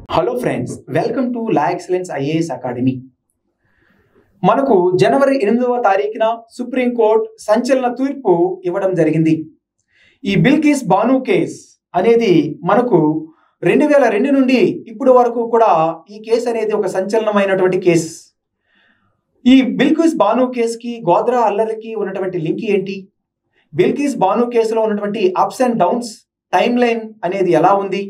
Hello friends, welcome to law excellence IAS academy. మనకు జనవరి 8వ తారీఖున సుప్రీంకోర్టు సంచలన తీర్పు ఇవ్వడం జరిగింది. ఈ బిల్కిస్ బాను కేస్ అనేది మనకు 2002 నుండి ఇప్పుడు వరకు కూడా ఈ కేసు అనేది ఒక సంచలనమైనటువంటి కేసు. ఈ బిల్కిస్ బాను కేసుకి గోద్రా అల్లర్లకి ఉన్నటువంటి లింక్ ఏంటి? బిల్కిస్ బాను కేసులో ఉన్నటువంటి ups and downs timeline అనేది ఎలా ఉంది?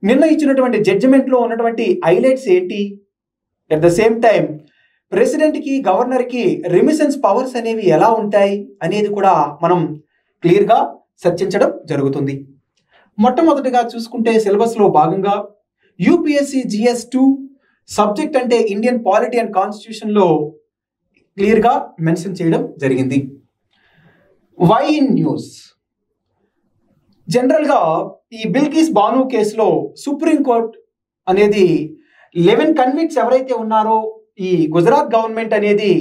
నిన్న ఇచ్చినటువంటి జడ్జిమెంట్లో ఉన్నటువంటి హైలైట్స్ ఏంటి? అట్ ద సేమ్ టైం ప్రెసిడెంట్కి గవర్నర్కి రెమిషన్స్ పవర్స్ అనేవి ఎలా ఉంటాయి అనేది కూడా మనం క్లియర్గా చర్చించడం జరుగుతుంది. మొట్టమొదటిగా చూసుకుంటే సిలబస్లో భాగంగా యూపీఎస్సీ GS2 సబ్జెక్ట్ అంటే ఇండియన్ పాలిటీ అండ్ కాన్స్టిట్యూషన్లో క్లియర్గా మెన్షన్ చేయడం జరిగింది. వై ఇన్ న్యూస్ జనరల్గా ఈ బిల్కిస్ బాను కేసులో సుప్రీంకోర్టు అనేది 11 కన్విక్ట్స్ ఎవరైతే ఉన్నారో ఈ గుజరాత్ గవర్నమెంట్ అనేది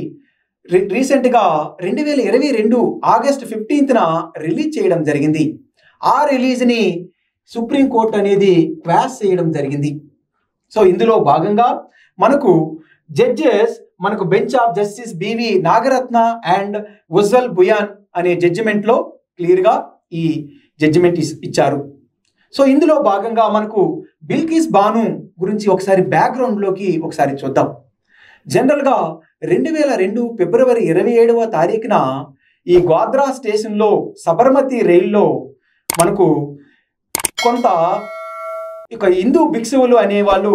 రీసెంట్గా 2022 ఆగస్ట్ 15న రిలీజ్ చేయడం జరిగింది. ఆ రిలీజ్ని సుప్రీంకోర్టు అనేది క్వాష్ చేయడం జరిగింది. సో ఇందులో భాగంగా మనకు జడ్జెస్ మనకు bench of justice BV Nagarathna and Ujjal Bhuyan అనే జడ్జిమెంట్లో క్లియర్గా ఈ జడ్జిమెంట్ ఇచ్చారు. సో ఇందులో భాగంగా మనకు బిల్కిస్ బాను గురించి ఒకసారి బ్యాక్గ్రౌండ్లోకి ఒకసారి చూద్దాం. జనరల్గా 2002 ఫిబ్రవరి 27వ తారీఖున ఈ గోద్రా స్టేషన్లో సబర్మతి రైల్లో మనకు కొంత ఇక హిందూ భిక్షువులు అనేవాళ్ళు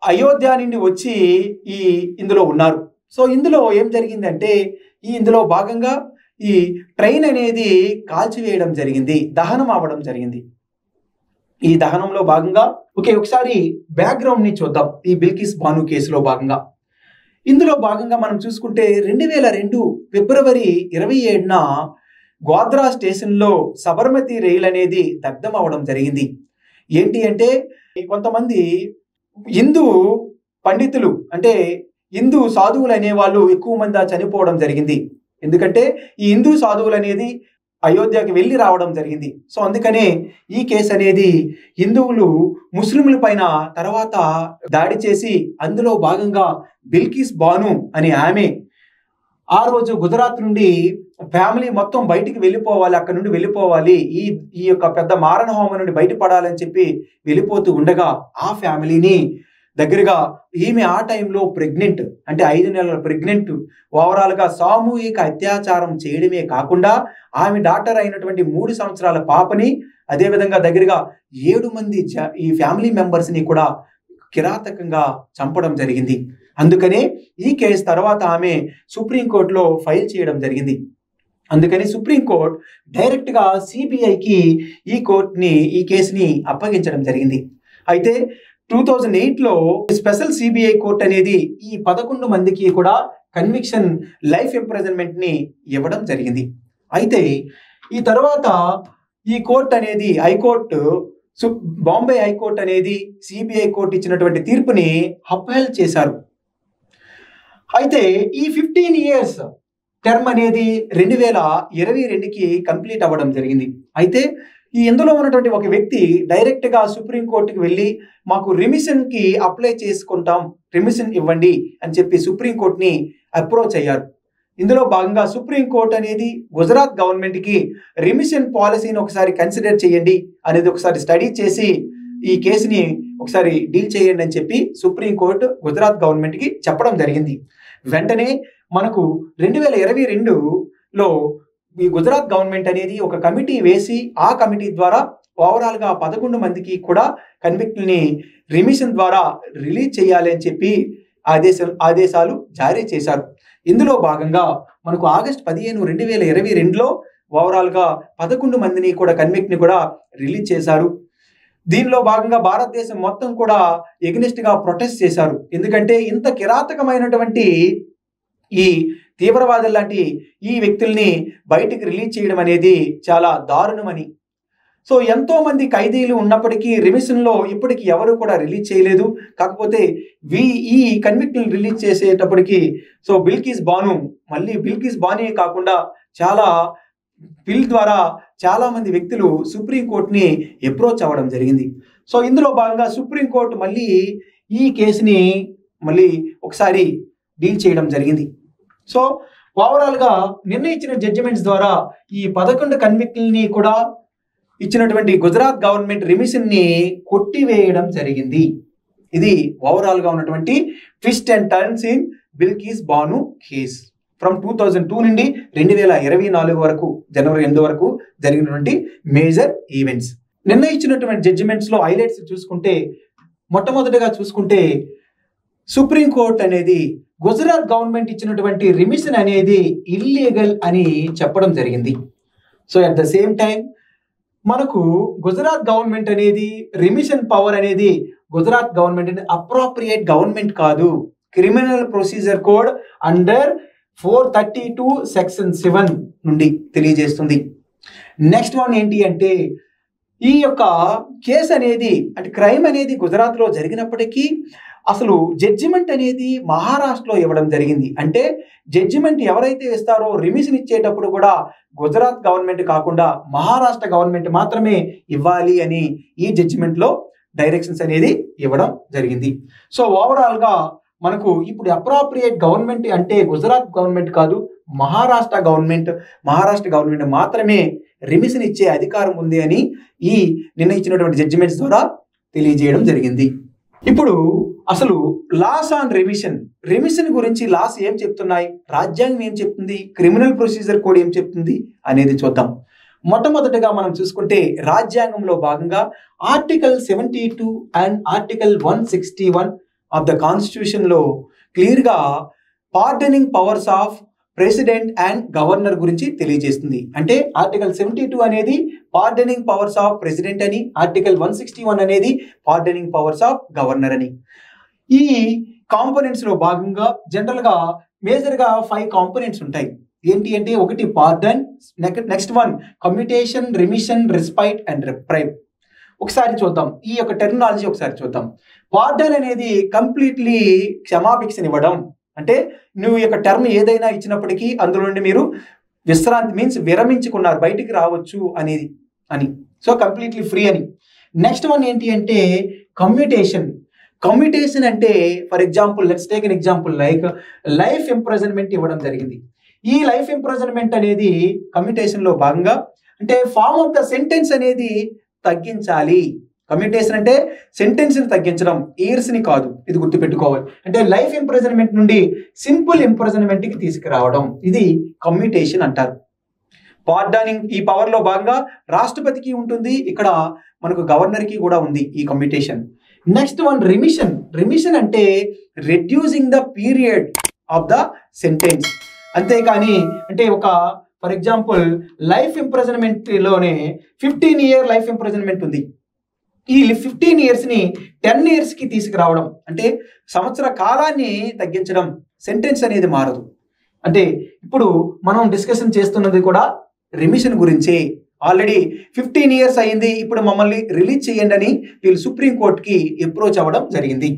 అయోధ్య నుండి వచ్చి ఇందులో ఉన్నారు. సో ఇందులో ఏం జరిగిందంటే ఇందులో భాగంగా ఈ ట్రైన్ అనేది కాల్చివేయడం జరిగింది, దహనం అవ్వడం జరిగింది. ఈ దహనంలో భాగంగా ఒకసారి బ్యాక్గ్రౌండ్ని చూద్దాం. ఈ బిల్కిస్ బాను కేసులో భాగంగా ఇందులో భాగంగా మనం చూసుకుంటే 2002 ఫిబ్రవరి 27న గోద్రా స్టేషన్లో సబర్మతి రైలు అనేది దగ్ధం అవ్వడం జరిగింది. ఏంటి అంటే కొంతమంది హిందూ పండితులు అంటే హిందూ సాధువులు అనేవాళ్ళు ఎక్కువ మంది చనిపోవడం జరిగింది. ఎందుకంటే ఈ హిందూ సాధువులు అనేది అయోధ్యకి వెళ్ళి రావడం జరిగింది. సో అందుకనే ఈ కేసు అనేది హిందువులు ముస్లింల పైన తర్వాత దాడి చేసి అందులో భాగంగా బిల్కిస్ బాను అనే ఆమె ఆ రోజు గుజరాత్ నుండి ఫ్యామిలీ మొత్తం బయటికి వెళ్ళిపోవాలి, అక్కడ నుండి వెళ్ళిపోవాలి, ఈ యొక్క పెద్ద మారణ హోమం నుండి బయటపడాలని చెప్పి వెళ్ళిపోతూ ఉండగా ఆ ఫ్యామిలీని దగ్గరగా ఈమె ఆ టైంలో ప్రెగ్నెంట్ అంటే 5 నెలల ప్రెగ్నెంట్ ఓవరాల్గా సామూహిక అత్యాచారం చేయడమే కాకుండా ఆమె డాక్టర్ అయినటువంటి 3 సంవత్సరాల పాపని అదేవిధంగా దగ్గరగా 7 మంది ఈ ఫ్యామిలీ మెంబర్స్ని కూడా కిరాతకంగా చంపడం జరిగింది. అందుకనే ఈ కేసు తర్వాత ఆమె సుప్రీంకోర్టులో ఫైల్ చేయడం జరిగింది. అందుకని సుప్రీంకోర్టు డైరెక్ట్గా సిబిఐకి ఈ కేసుని అప్పగించడం జరిగింది. అయితే 2008లో స్పెషల్ సిబిఐ కోర్టు అనేది ఈ 11 మందికి కూడా కన్విక్షన్ లైఫ్ ఇంప్రిజన్మెంట్ని ఇవ్వడం జరిగింది. అయితే ఈ తర్వాత ఈ కోర్టు అనేది హైకోర్టు బాంబే హైకోర్టు అనేది సిబిఐ కోర్టు ఇచ్చినటువంటి తీర్పుని అప్హెల్డ్ చేశారు. అయితే ఈ 15 years టర్మ్ అనేది 2022కి కంప్లీట్ అవ్వడం జరిగింది. అయితే ఇందులో ఉన్నటువంటి ఒక వ్యక్తి డైరెక్ట్గా సుప్రీంకోర్టుకి వెళ్ళి మాకు రిమిషన్కి అప్లై చేసుకుంటాం, రిమిషన్ ఇవ్వండి అని చెప్పి సుప్రీంకోర్టుని అప్రోచ్ అయ్యారు. ఇందులో భాగంగా సుప్రీంకోర్టు అనేది గుజరాత్ గవర్నమెంట్కి రిమిషన్ పాలసీని ఒకసారి కన్సిడర్ చేయండి అనేది ఒకసారి స్టడీ చేసి ఈ కేసుని ఒకసారి డీల్ చేయండి అని చెప్పి సుప్రీంకోర్టు గుజరాత్ గవర్నమెంట్కి చెప్పడం జరిగింది. వెంటనే మనకు 2022లో ఈ గుజరాత్ గవర్నమెంట్ అనేది ఒక కమిటీ వేసి ఆ కమిటీ ద్వారా ఓవరాల్గా 11 మందికి కూడా కన్విక్ట్ని రిమిషన్ ద్వారా రిలీజ్ చేయాలి అని చెప్పి ఆదేశాలు జారీ చేశారు. ఇందులో భాగంగా మనకు ఆగస్ట్ 15, 2022లో ఓవరాల్గా 11 మందిని కూడా కన్విక్ట్ని కూడా రిలీజ్ చేశారు. దీనిలో భాగంగా భారతదేశం మొత్తం కూడా ఎగ్నెస్ట్గా ప్రొటెస్ట్ చేశారు. ఎందుకంటే ఇంత కిరాతకమైనటువంటి ఈ తీవ్రవాదులు లాంటి ఈ వ్యక్తుల్ని బయటికి రిలీజ్ చేయడం అనేది చాలా దారుణమని. సో ఎంతో మంది ఖైదీలు ఉన్నప్పటికీ రిమిషన్లో ఇప్పటికీ ఎవరు కూడా రిలీజ్ చేయలేదు. కాకపోతే ఈ కన్విక్ట్ని రిలీజ్ చేసేటప్పటికి సో బిల్కిస్ బాను కాకుండా చాలా బిల్ ద్వారా చాలా మంది వ్యక్తులు సుప్రీంకోర్టుని అప్రోచ్ అవ్వడం జరిగింది. సో ఇందులో భాగంగా సుప్రీంకోర్టు మళ్ళీ ఈ కేసుని మళ్ళీ ఒకసారి డీల్ చేయడం జరిగింది. సో ఓవరాల్గా నిన్న ఇచ్చిన జడ్జిమెంట్స్ ద్వారా ఈ 11 కన్విక్ట్లని కూడా ఇచ్చినటువంటి గుజరాత్ గవర్నమెంట్ రిమిషన్ని కొట్టివేయడం జరిగింది. ఇది ఓవరాల్గా ఉన్నటువంటి twist and turns in Bilkis Bano case from 2002 నుండి 2024 వరకు జనవరి 8 వరకు జరిగినటువంటి మేజర్ ఈవెంట్స్. నిన్న ఇచ్చినటువంటి జడ్జిమెంట్స్లో హైలైట్స్ చూసుకుంటే మొట్టమొదటిగా చూసుకుంటే సుప్రీంకోర్టు అనేది గుజరాత్ గవర్నమెంట్ ఇచ్చినటువంటి రిమిషన్ అనేది ఇల్లీగల్ అని చెప్పడం జరిగింది. So at the same time మనకు గుజరాత్ గవర్నమెంట్ అనేది రిమిషన్ పవర్ అనేది గుజరాత్ గవర్నమెంట్ అనేది అప్రోప్రియేట్ గవర్నమెంట్ కాదు, criminal procedure code under 432 section 7 నుండి తెలియజేస్తుంది. నెక్స్ట్ వన్ ఏంటి అంటే ఈ యొక్క కేసు అనేది అంటే క్రైమ్ అనేది గుజరాత్లో జరిగినప్పటికీ అసలు జడ్జిమెంట్ అనేది మహారాష్ట్రలో ఇవ్వడం జరిగింది. అంటే జడ్జిమెంట్ ఎవరైతే ఇస్తారో రిమిషన్ ఇచ్చేటప్పుడు కూడా గుజరాత్ గవర్నమెంట్ కాకుండా మహారాష్ట్ర గవర్నమెంట్ మాత్రమే ఇవ్వాలి అని ఈ జడ్జిమెంట్లో డైరెక్షన్స్ అనేది ఇవ్వడం జరిగింది. సో ఓవరాల్గా మనకు ఇప్పుడు అప్రోప్రియేట్ గవర్నమెంట్ అంటే గుజరాత్ గవర్నమెంట్ కాదు, మహారాష్ట్ర గవర్నమెంట్ మాత్రమే రిమిషన్ ఇచ్చే అధికారం ఉంది అని ఈ నిన్న ఇచ్చినటువంటి జడ్జిమెంట్స్ ద్వారా తెలియజేయడం జరిగింది. ఇప్పుడు అసలు లాస్ ఆన్ రిమిషన్ గురించి లాస్ ఏం చెప్తున్నాయి, రాజ్యాంగం ఏం చెప్తుంది, క్రిమినల్ ప్రొసీజర్ కోడ్ ఏం చెప్తుంది అనేది చూద్దాం. మొట్టమొదటిగా మనం చూసుకుంటే రాజ్యాంగంలో భాగంగా article 72 and article 161 of the constitution లో క్లియర్ గా pardoning powers of president and governor గురించి తెలియజేస్తుంది. అంటే ఆర్టికల్ 72 అనేది పార్డనింగ్ పవర్స్ ఆఫ్ ప్రెసిడెంట్ అని, ఆర్టికల్ 161 అనేది పార్డనింగ్ పవర్స్ ఆఫ్ గవర్నర్ అని. ఈ కాంపోనెంట్స్ లో భాగంగా జనరల్ గా మేజర్ గా 5 కాంపోనెంట్స్ ఉంటాయి. ఏంటి అంటే ఒకటి pardon, next one commutation, remission, respite and reprieve. ఒకసారి చూద్దాం ఈ యొక్క టెర్మినాలజీ ఒకసారి చూద్దాం. పార్డన్ అనేది కంప్లీట్లీ క్షమాభిక్షను ఇవ్వడం, అంటే నువ్వు యొక్క టర్మ్ ఏదైనా ఇచ్చినప్పటికీ అందులో నుండి మీరు విశ్రాంతి మీన్స్ విరమించుకున్నారు, బయటికి రావచ్చు అనేది అని, సో కంప్లీట్లీ ఫ్రీ అని. నెక్స్ట్ వన్ ఏంటి అంటే కమ్యూటేషన్ అంటే for example let's take an example like life imprisonment ఇవ్వడం జరిగింది. ఈ లైఫ్ ఇంప్రిజన్మెంట్ అనేది కమ్యూటేషన్ లో భాగంగా అంటే ఫార్మ్ ఆఫ్ ద సెంటెన్స్ అనేది తగ్గించాలి. కమ్యూటేషన్ అంటే సెంటెన్స్ ని తగ్గించడం, ఇయర్స్ ని కాదు, ఇది గుర్తుపెట్టుకోవాలి. అంటే లైఫ్ ఇంప్రిజన్మెంట్ నుండి సింపుల్ ఇంప్రిజన్మెంట్ కి తీసుకురావడం, ఇది కమ్యూటేషన్ అంటారు. పార్డనింగ్ ఈ పవర్ లో భాగంగా రాష్ట్రపతికి ఉంటుంది, ఇక్కడ మనకు గవర్నర్ కి కూడా ఉంది ఈ కమ్యూటేషన్. నెక్స్ట్ వన్ రిమిషన్ అంటే reducing the period of the sentence. అంతేకాని అంటే ఒక ఫర్ ఎగ్జాంపుల్ లైఫ్ ఇంప్రిజన్మెంట్ లోనే 15 year లైఫ్ ఇంప్రిజన్మెంట్ ఉంది, ఈ 15 years ని 10 years కి తీసుకురావడం, అంటే సంవత్సర కాలాన్ని తగ్గించడం, సెంటెన్స్ అనేది మారదు. అంటే ఇప్పుడు మనం డిస్కషన్ చేస్తున్నది కూడా రిమిషన్ గురించే. ఆల్రెడీ 15 years అయింది, ఇప్పుడు మమ్మల్ని రిలీజ్ చేయండి అని వీళ్ళు సుప్రీంకోర్టుకి అప్రోచ్ అవ్వడం జరిగింది.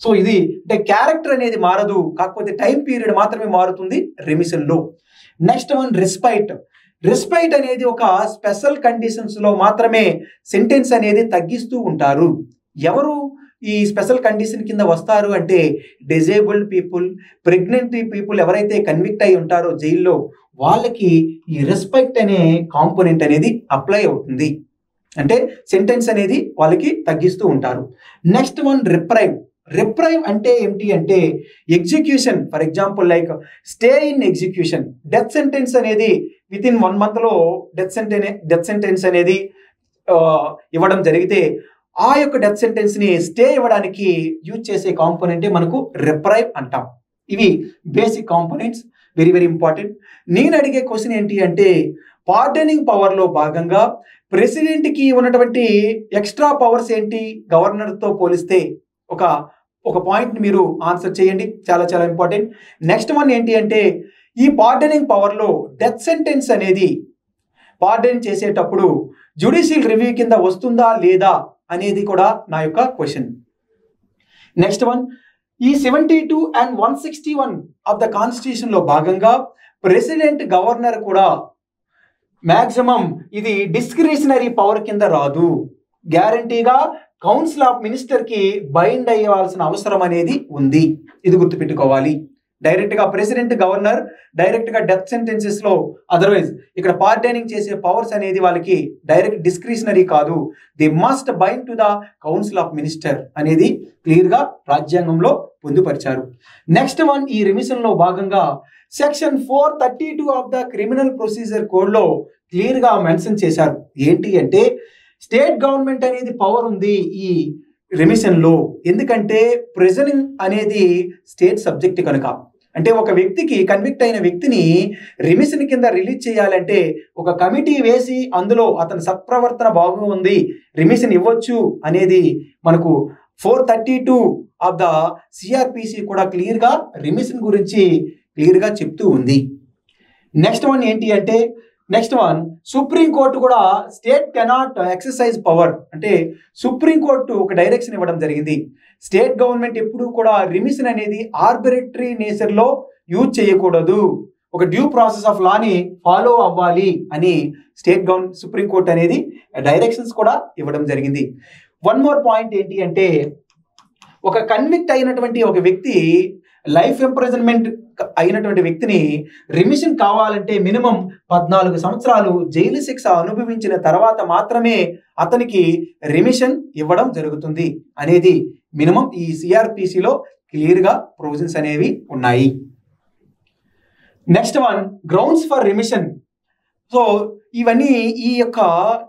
సో ఇది అంటే క్యారెక్టర్ అనేది మారదు, కాకపోతే టైం పీరియడ్ మాత్రమే మారుతుంది రిమిషన్ లో. నెక్స్ట్ వన్ రెస్పైట్ అనేది ఒక స్పెషల్ కండిషన్స్ లో మాత్రమే సెంటెన్స్ అనేది తగ్గిస్తూ ఉంటారు. ఎవరు ఈ స్పెషల్ కండిషన్ కింద వస్తారు అంటే డిజేబుల్డ్ పీపుల్, ప్రెగ్నెంట్ పీపుల్ ఎవరైతే కన్విక్ట్ అయి ఉంటారో జైల్లో వాళ్ళకి ఈ రెస్పెక్ట్ అనే కాంపోనెంట్ అనేది అప్లై అవుతుంది. అంటే సెంటెన్స్ అనేది వాళ్ళకి తగ్గిస్తూ ఉంటారు. నెక్స్ట్ వన్ రిప్రైవ్ అంటే ఏంటి అంటే execution, for example like stay in execution, death sentence అనేది విత్ ఇన్ 1 month లో డెత్ సెంటెన్స్ అనేది ఇవ్వడం జరిగితే ఆ యొక్క డెత్ సెంటెన్స్ ని స్టే ఇవ్వడానికి యూజ్ చేసే కాంపోనెంటే మనకు రిప్రైవ్ అంటాం. ఇవి basic components, very very important. నేను అడిగే క్వశ్చన్ ఏంటి అంటే పార్డనింగ్ పవర్ లో భాగంగా ప్రెసిడెంట్ కి ఉన్నటువంటి ఎక్స్ట్రా పవర్స్ ఏంటి గవర్నర్ తో పోలిస్తే, ఒక పాయింట్ మీరు ఆన్సర్ చేయండి, చాలా చాలా ఇంపార్టెంట్. నెక్స్ట్ వన్ ఏంటి అంటే ఈ పార్డనింగ్ పవర్ లో డెత్ సెంటెన్స్ అనేది పార్డన్ చేసేటప్పుడు జ్యుడిషియల్ రివ్యూ కింద వస్తుందా లేదా అనేది కూడా నా యొక్క క్వశ్చన్. నెక్స్ట్ వన్ ఈ 72 and 161 ఆఫ్ ద కాన్స్టిట్యూషన్ లో భాగంగా ప్రెసిడెంట్ గవర్నర్ కూడా మ్యాక్సిమం ఇది డిస్క్రిషనరీ పవర్ కింద రాదు. గ్యారంటీగా కౌన్సిల్ ఆఫ్ మినిస్టర్ కి బైండ్ అయ్యవలసిన అవసరం అనేది ఉంది. ఇది గుర్తుపెట్టుకోవాలి. డైరెక్ట్ గా ప్రెసిడెంట్, గవర్నర్ డైరెక్ట్ గా డెత్ సెంటెన్సెస్ లో, అదర్వైజ్ ఇక్కడ పార్డనింగ్ చేసే పవర్స్ అనేది వాళ్ళకి డైరెక్ట్ డిస్క్రిషనరీ కాదు. The must bind to the council of minister అనేది క్లియర్ గా రాజ్యాంగంలో పొందుపరిచారు. నెక్స్ట్ వన్, ఈ రిమిషన్ లో భాగంగా section 432 of the criminal procedure code లో క్లియర్ గా మెన్షన్ చేశారు. ఏంటి అంటే స్టేట్ గవర్నమెంట్ అనేది పవర్ ఉంది ఈ రిమిషన్ లో. ఎందుకంటే ప్రిజనింగ్ అనేది స్టేట్ సబ్జెక్ట్ కనుక. అంటే ఒక వ్యక్తికి, కన్విక్ట్ అయిన వ్యక్తిని రిమిషన్ కింద రిలీజ్ చేయాలంటే ఒక కమిటీ వేసి అందులో అతని సత్ప్రవర్తన బాగుంది, రిమిషన్ ఇవ్వచ్చు అనేది మనకు 432 ఆఫ్ ద సిఆర్పిసి కూడా క్లియర్ గా రిమిషన్ గురించి క్లియర్ గా చెప్తూ ఉంది. నెక్స్ట్ వన్ ఏంటి అంటే, నెక్స్ట్ వన్, సుప్రీం కోర్టు కూడా స్టేట్ కెనాట్ ఎక్సర్సైజ్ పవర్. అంటే సుప్రీం కోర్టు ఒక డైరెక్షన్ ఇవ్వడం జరిగింది. స్టేట్ గవర్నమెంట్ ఎప్పుడు కూడా రిమిషన్ అనేది ఆర్బిట్రరీ నేచర్ లో యూజ్ చేయకూడదు, ఒక డ్యూ ప్రాసెస్ ఆఫ్ లాని ఫాలో అవ్వాలి అని సుప్రీం కోర్టు అనేది డైరెక్షన్స్ కూడా ఇవ్వడం జరిగింది. వన్ మోర్ పాయింట్ ఏంటి అంటే, ఒక కన్విక్ట్ అయినటువంటి ఒక వ్యక్తి, లైఫ్ ఇంప్రిజన్మెంట్ అయినటువంటి వ్యక్తిని రిమిషన్ కావాలంటే మినిమం 14 సంవత్సరాలు జైలు శిక్ష అనుభవించిన తర్వాత మాత్రమే అతనికి రిమిషన్ ఇవ్వడం జరుగుతుంది అనేది మినిమం ఈ సిఆర్పిసిలో క్లియర్ గా ప్రొవిజన్స్ అనేవి ఉన్నాయి. Next one, grounds for remission. So ఇవన్నీ ఈ యొక్క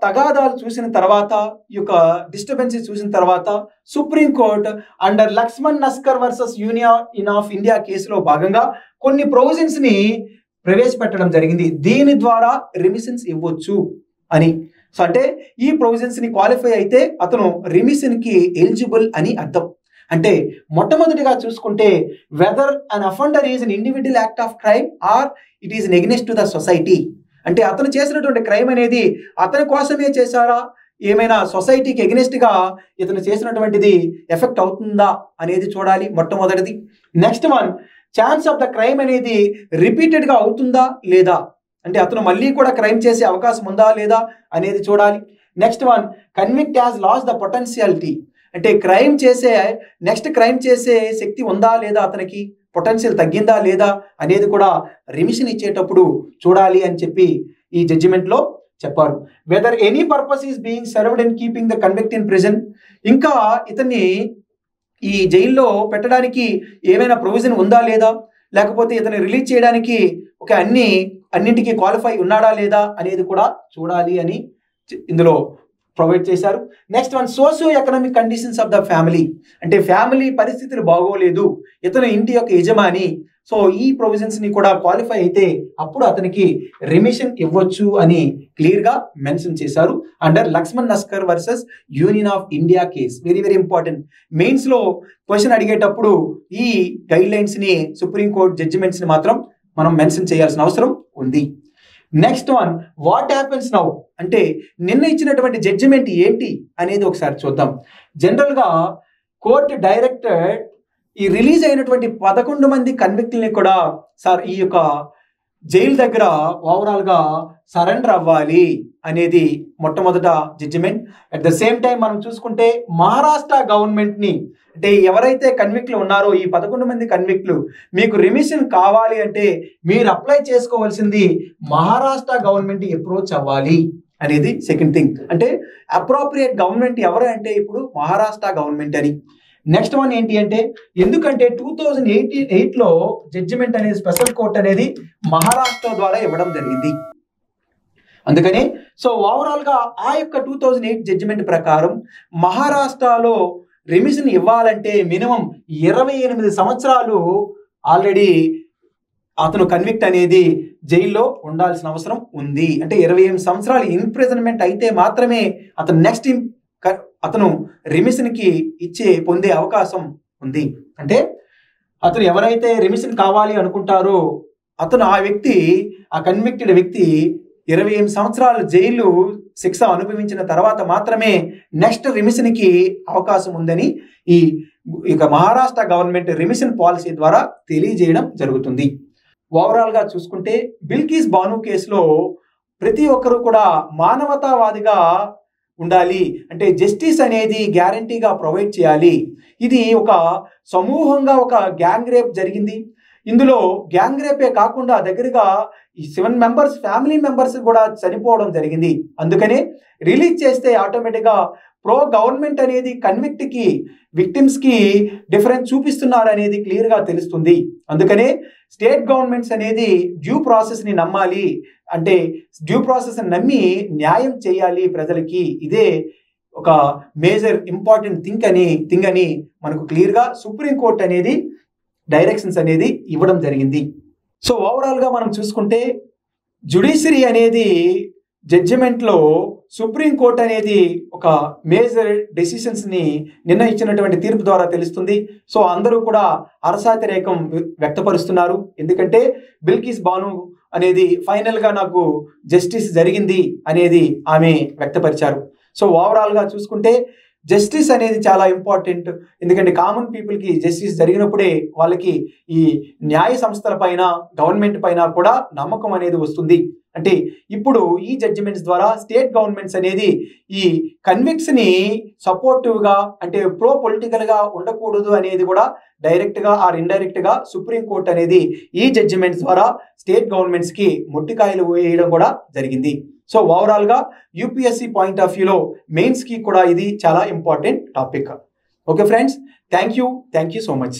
తగాదాలు చూసిన తర్వాత, ఈ యొక్క డిస్టర్బెన్సెస్ చూసిన తర్వాత supreme court under Lakshman Naskar versus union of India కేసులో భాగంగా కొన్ని ప్రొవిజన్స్ ని ప్రవేశపెట్టడం జరిగింది. దీని ద్వారా రిమిషన్స్ ఇవ్వచ్చు అని. సో అంటే ఈ ప్రొవిజన్స్ ని క్వాలిఫై అయితే అతను రిమిషన్ కి ఎలిజిబుల్ అని అర్థం. అంటే మొట్టమొదటిగా చూసుకుంటే, whether an offender is an individual act of crime or it is against to the society. అంటే అతను చేసినటువంటి క్రైమ్ అనేది అతని కోసమే చేశారా, ఏమైనా సొసైటీకి ఎగ్నెస్ట్ గా ఇతను చేసినటువంటిది ఎఫెక్ట్ అవుతుందా అనేది చూడాలి మొట్టమొదటిది. Next one, chance of the crime అనేది రిపీటెడ్ గా అవుతుందా లేదా, అంటే అతను మళ్ళీ కూడా క్రైమ్ చేసే అవకాశం ఉందా లేదా అనేది చూడాలి. Next one, convict has lost the potentiality. అంటే క్రైమ్ చేసే నెక్స్ట్ క్రైమ్ చేసే శక్తి ఉందా లేదా, అతనికి పొటెన్షియల్ తగ్గిందా లేదా అనేది కూడా రిమిషన్ ఇచ్చేటప్పుడు చూడాలి అని చెప్పి ఈ జడ్జిమెంట్ లో చెప్పారు. Weather any purpose is being served in keeping the convict in prison. ఇంకా ఇతన్ని ఈ జైల్లో పెట్టడానికి ఏమైనా ప్రొవిజన్ ఉందా లేదా, లేకపోతే ఇతన్ని రిలీజ్ చేయడానికి ఒక అన్నింటికి క్వాలిఫై ఉన్నాడా లేదా అనేది కూడా చూడాలి అని ఇందులో ప్రొవైడ్ చేశారు. Next one, socio economic conditions of the family. అంటే ఫ్యామిలీ పరిస్థితులు బాగోలేదు, ఇతను ఇంటి యొక్క యజమాని, సో ఈ ప్రొవిజన్స్ ని కూడా క్వాలిఫై అయితే అప్పుడు అతనికి రిమిషన్ ఇవ్వచ్చు అని క్లియర్ గా మెన్షన్ చేశారు under Lakshman Naskar versus union of India case. Very very important. Mains లో క్వశ్చన్ అడిగేటప్పుడు ఈ గైడ్ లైన్స్ ని, సుప్రీం కోర్ట్ జడ్జిమెంట్స్ ని మాత్రం మనం మెన్షన్ చేయాల్సిన అవసరం ఉంది. Next one, what happens now. అంటే నిన్న ఇచ్చినటువంటి జడ్జిమెంట్ ఏంటి అనేది ఒకసారి చూద్దాం. జనరల్ గా కోర్టు డైరెక్టెడ్ ఈ రిలీజ్ అయినటువంటి 11 మంది కన్విక్ట్లని కూడా ఈ యొక్క జైలు దగ్గర ఓవరాల్ గా సరెండర్ అవ్వాలి అనేది మొట్టమొదట judgment. At the same time మనం చూసుకుంటే మహారాష్ట్ర గవర్నమెంట్ ని, అంటే ఎవరైతే కన్విక్ట్లు ఉన్నారో ఈ 11 మంది కన్విక్ట్లు, మీకు రిమిషన్ కావాలి అంటే మీరు అప్లై చేసుకోవాల్సింది మహారాష్ట్ర గవర్నమెంట్ అప్రోచ్ అవ్వాలి అనేది సెకండ్ థింగ్. అంటే అప్రోప్రియేట్ గవర్నమెంట్ ఎవరు అంటే ఇప్పుడు మహారాష్ట్ర గవర్నమెంట్ అని. నెక్స్ట్ వన్ ఏంటి అంటే, ఎందుకంటే 2008లో జడ్జిమెంట్ అనేది స్పెషల్ కోర్ట్ అనేది మహారాష్ట్ర ద్వారా ఇవ్వడం జరిగింది. అందుకని సో ఓవరాల్ గా ఆ యొక్క 2008 జడ్జిమెంట్ ప్రకారం మహారాష్ట్రలో రిమిషన్ ఇవ్వాలంటే మినిమం 28 సంవత్సరాలు ఆల్రెడీ అతను కన్విక్ట్ అనేది జైల్లో ఉండాల్సిన అవసరం ఉంది. అంటే 28 సంవత్సరాలు ఇంప్రిజన్మెంట్ అయితే మాత్రమే అతను నెక్స్ట్ అతను రిమిషన్ కి పొందే అవకాశం ఉంది. అంటే అతను ఎవరైతే రిమిషన్ కావాలి అనుకుంటారో అతను ఆ కన్విక్టెడ్ వ్యక్తి 28 సంవత్సరాలు జైలు శిక్ష అనుభవించిన తర్వాత మాత్రమే నెక్స్ట్ రిమిషన్ కి అవకాశం ఉందని ఈ మహారాష్ట్ర గవర్నమెంట్ రిమిషన్ పాలసీ ద్వారా తెలియజేయడం జరుగుతుంది. ఓవరాల్ గా చూసుకుంటే బిల్కిస్ బాను కేసులో ప్రతి ఒక్కరూ కూడా మానవతావాదిగా ఉండాలి. అంటే జస్టిస్ అనేది గ్యారంటీగా ప్రొవైడ్ చేయాలి. ఇది ఒక సమూహంగా ఒక గ్యాంగ్ రేప్ జరిగింది. ఇందులో గ్యాంగ్ రేపే కాకుండా దగ్గరగా ఈ 7 మెంబర్స్ ఫ్యామిలీ మెంబర్స్ కూడా చనిపోవడం జరిగింది. అందుకనే రిలీజ్ చేస్తే ఆటోమేటిక్గా ప్రో గవర్నమెంట్ అనేది కన్విక్ట్కి విక్టిమ్స్కి డిఫరెన్స్ చూపిస్తున్నారు అనేది క్లియర్గా తెలుస్తుంది. అందుకనే స్టేట్ గవర్నమెంట్స్ అనేది డ్యూ ప్రాసెస్ని నమ్మాలి. అంటే డ్యూ ప్రాసెస్ని నమ్మి న్యాయం చేయాలి ప్రజలకి. ఇదే ఒక మేజర్ ఇంపార్టెంట్ థింగ్ అని మనకు క్లియర్గా సుప్రీంకోర్టు అనేది డైరెక్షన్స్ అనేది ఇవ్వడం జరిగింది. సో ఓవరాల్గా మనం చూసుకుంటే జ్యుడిషియరీ అనేది జడ్జిమెంట్లో సుప్రీంకోర్టు అనేది ఒక మేజర్ డెసిషన్స్ని నిన్న ఇచ్చినటువంటి తీర్పు ద్వారా తెలుస్తుంది. సో అందరూ కూడా హర్షాతిరేకం వ్యక్తపరుస్తున్నారు. ఎందుకంటే బిల్కిస్ బాను అనేది ఫైనల్గా నాకు జస్టిస్ జరిగింది అనేది ఆమె వ్యక్తపరిచారు. సో ఓవరాల్గా చూసుకుంటే జస్టిస్ అనేది చాలా ఇంపార్టెంట్. ఎందుకంటే కామన్ పీపుల్కి జస్టిస్ జరిగినప్పుడే వాళ్ళకి ఈ న్యాయ సంస్థల పైన గవర్నమెంట్ పైన కూడా నమ్మకం అనేది వస్తుంది. అంటే ఇప్పుడు ఈ జడ్జిమెంట్స్ ద్వారా స్టేట్ గవర్నమెంట్స్ అనేది ఈ కన్విక్ట్స్ని సపోర్టివ్గా అంటే ప్రో పొలిటికల్గా ఉండకూడదు అనేది కూడా డైరెక్ట్గా ఆర్ ఇండైరెక్ట్గా సుప్రీంకోర్టు అనేది ఈ జడ్జిమెంట్స్ ద్వారా స్టేట్ గవర్నమెంట్స్కి మొట్టికాయలు వేయడం కూడా జరిగింది. సో ఓవరాల్గా యూపీఎస్సీ పాయింట్ ఆఫ్ వ్యూలో మెయిన్స్కి కూడా ఇది చాలా important topic. Okay friends, thank you so much.